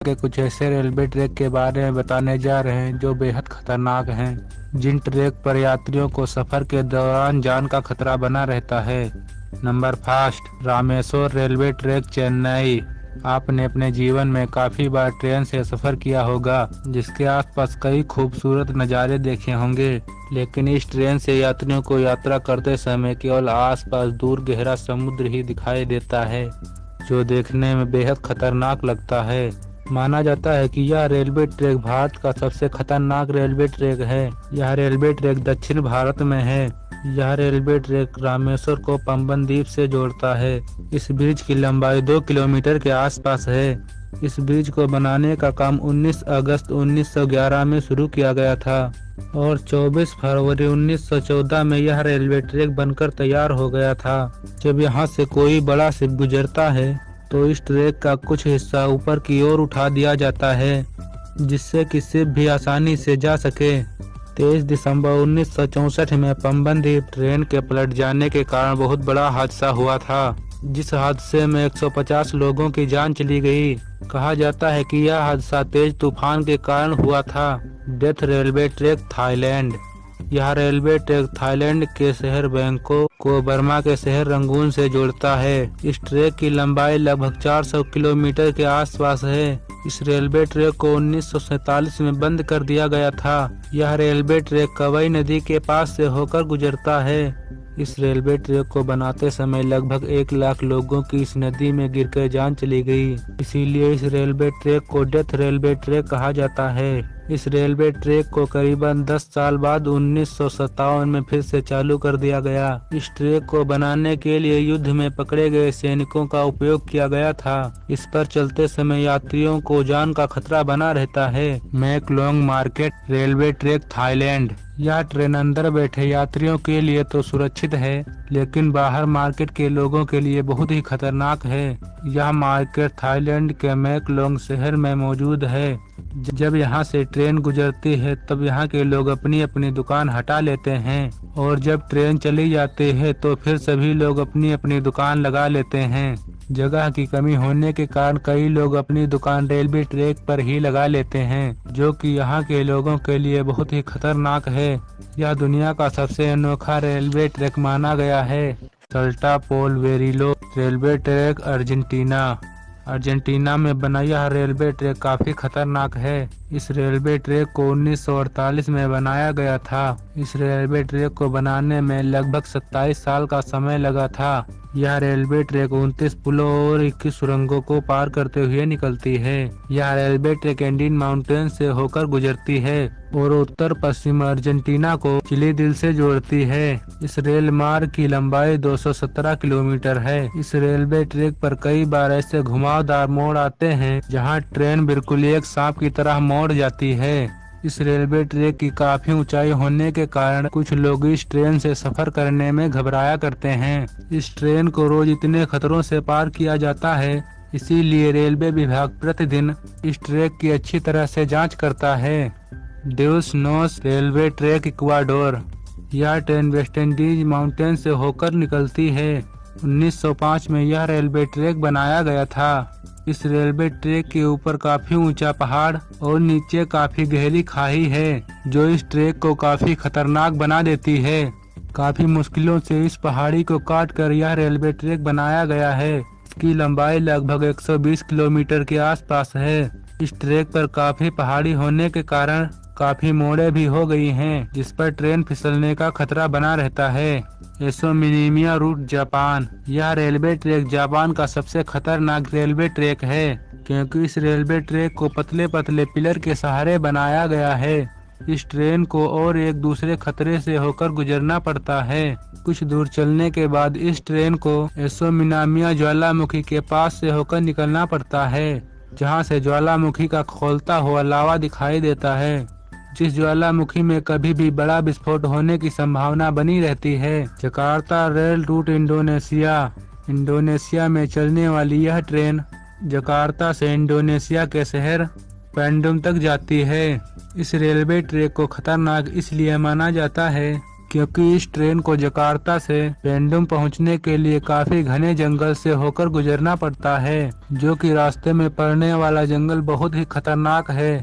के कुछ ऐसे रेलवे ट्रैक के बारे में बताने जा रहे हैं जो बेहद खतरनाक हैं, जिन ट्रैक पर यात्रियों को सफर के दौरान जान का खतरा बना रहता है। Number 5, Rameshwar railway track, Chennai. आपने अपने जीवन में काफी बार ट्रेन से सफर किया होगा, जिसके आसपास कई खूबसूरत नज़ारे देखे होंगे, लेकिन इस ट्रेन से यात्रियों को यात्रा करते समय केवल आसपास दूर गहरा समुद्र ही दिखाई देता है, जो देखने में बेहद खतरनाक लगता है। माना जाता है कि यह रेलवे ट्रैक भारत का सबसे खतरनाक रेलवे ट्रैक है। यह रेलवे ट्रैक दक्षिण भारत में है। यह रेलवे ट्रैक रामेश्वर को पंबन द्वीप से जोड़ता है। इस ब्रिज की लंबाई 2 किलोमीटर के आसपास है। इस ब्रिज को बनाने का काम 19 अगस्त 1911 में शुरू किया गया था और 24 फरवरी 1914 में यह रेलवे ट्रैक बनकर तैयार हो गया था। जब यहाँ से कोई बड़ा शिप गुजरता है तो इस ट्रैक का कुछ हिस्सा ऊपर की ओर उठा दिया जाता है, जिससे कि शिप भी आसानी से जा सके। 23 दिसंबर 1964 में पंबन द्वीप ट्रेन के पलट जाने के कारण बहुत बड़ा हादसा हुआ था, जिस हादसे में 150 लोगों की जान चली गई। कहा जाता है कि यह हादसा तेज तूफान के कारण हुआ था। Death railway track, Thailand. यह रेलवे ट्रैक थाईलैंड के शहर बैंकॉक को बर्मा के शहर रंगून से जोड़ता है। इस ट्रैक की लंबाई लगभग 400 किलोमीटर के आसपास है। इस रेलवे ट्रैक को 1947 में बंद कर दिया गया था। यह रेलवे ट्रैक कवई नदी के पास से होकर गुजरता है। इस रेलवे ट्रैक को बनाते समय लगभग 1 लाख लोगों की इस नदी में गिरकर जान चली गई। इसीलिए इस रेलवे ट्रैक को डेथ रेलवे ट्रैक कहा जाता है। इस रेलवे ट्रैक को करीबन 10 साल बाद 1957 में फिर से चालू कर दिया गया। इस ट्रैक को बनाने के लिए युद्ध में पकड़े गए सैनिकों का उपयोग किया गया था। इस पर चलते समय यात्रियों को जान का खतरा बना रहता है। मैकलोंग मार्केट रेलवे ट्रैक, थाईलैंड। यह ट्रेन अंदर बैठे यात्रियों के लिए तो सुरक्षित है, लेकिन बाहर मार्केट के लोगों के लिए बहुत ही खतरनाक है। यह मार्केट थाईलैंड के मैकलोंग शहर में मौजूद है। जब यहाँ से ट्रेन गुजरती है तब यहाँ के लोग अपनी अपनी दुकान हटा लेते हैं, और जब ट्रेन चली जाती है तो फिर सभी लोग अपनी अपनी दुकान लगा लेते हैं। जगह की कमी होने के कारण कई लोग अपनी दुकान रेलवे ट्रैक पर ही लगा लेते हैं, जो कि यहाँ के लोगों के लिए बहुत ही खतरनाक है। यह दुनिया का सबसे अनोखा रेलवे ट्रैक माना गया है। सल्टा पोल वेरिलो रेलवे ट्रैक, अर्जेंटीना। अर्जेंटीना में बना यह रेलवे ट्रैक काफी खतरनाक है। इस रेलवे ट्रैक को 1948 में बनाया गया था। इस रेलवे ट्रैक को बनाने में लगभग 27 साल का समय लगा था। यह रेलवे ट्रैक 29 पुलों और 21 सुरंगों को पार करते हुए निकलती है। यह रेलवे ट्रैक एंडीन माउंटेन से होकर गुजरती है और उत्तर पश्चिम अर्जेंटीना को चिली दिल से जोड़ती है। इस रेल मार्ग की लंबाई 217 किलोमीटर है। इस रेलवे ट्रैक पर कई बार ऐसे घुमावदार मोड़ आते हैं जहां ट्रेन बिल्कुल एक सांप की तरह मोड़ जाती है। इस रेलवे ट्रैक की काफी ऊंचाई होने के कारण कुछ लोग इस ट्रेन से सफर करने में घबराया करते हैं। इस ट्रेन को रोज इतने खतरों से पार किया जाता है, इसीलिए रेलवे विभाग प्रतिदिन इस ट्रैक की अच्छी तरह से जांच करता है। ड्यूस नोस रेलवे ट्रैक, इक्वाडोर। यह ट्रेन वेस्ट इंडीज माउंटेन से होकर निकलती है। 1905 में यह रेलवे ट्रैक बनाया गया था। इस रेलवे ट्रैक के ऊपर काफी ऊंचा पहाड़ और नीचे काफी गहरी खाई है, जो इस ट्रैक को काफी खतरनाक बना देती है। काफी मुश्किलों से इस पहाड़ी को काट कर यह रेलवे ट्रैक बनाया गया है। इसकी लंबाई लगभग 120 किलोमीटर के आसपास है। इस ट्रैक पर काफी पहाड़ी होने के कारण काफी मोड़ें भी हो गई हैं, जिस पर ट्रेन फिसलने का खतरा बना रहता है। एसोमिनिमिया रूट, जापान। यह रेलवे ट्रैक जापान का सबसे खतरनाक रेलवे ट्रैक है, क्योंकि इस रेलवे ट्रैक को पतले पतले पिलर के सहारे बनाया गया है। इस ट्रेन को और एक दूसरे खतरे से होकर गुजरना पड़ता है। कुछ दूर चलने के बाद इस ट्रेन को एसोमिनामिया ज्वालामुखी के पास से होकर निकलना पड़ता है, जहां से ज्वालामुखी का खौलता हुआ लावा दिखाई देता है, जिस ज्वालामुखी में कभी भी बड़ा विस्फोट होने की संभावना बनी रहती है। Jakarta rail route, Indonesia. Indonesia में चलने वाली यह ट्रेन जकार्ता से इंडोनेशिया के शहर पेंडुम तक जाती है। इस रेलवे ट्रैक को खतरनाक इसलिए माना जाता है क्योंकि इस ट्रेन को जकार्ता से बैंडुम पहुंचने के लिए काफी घने जंगल से होकर गुजरना पड़ता है, जो कि रास्ते में पड़ने वाला जंगल बहुत ही खतरनाक है।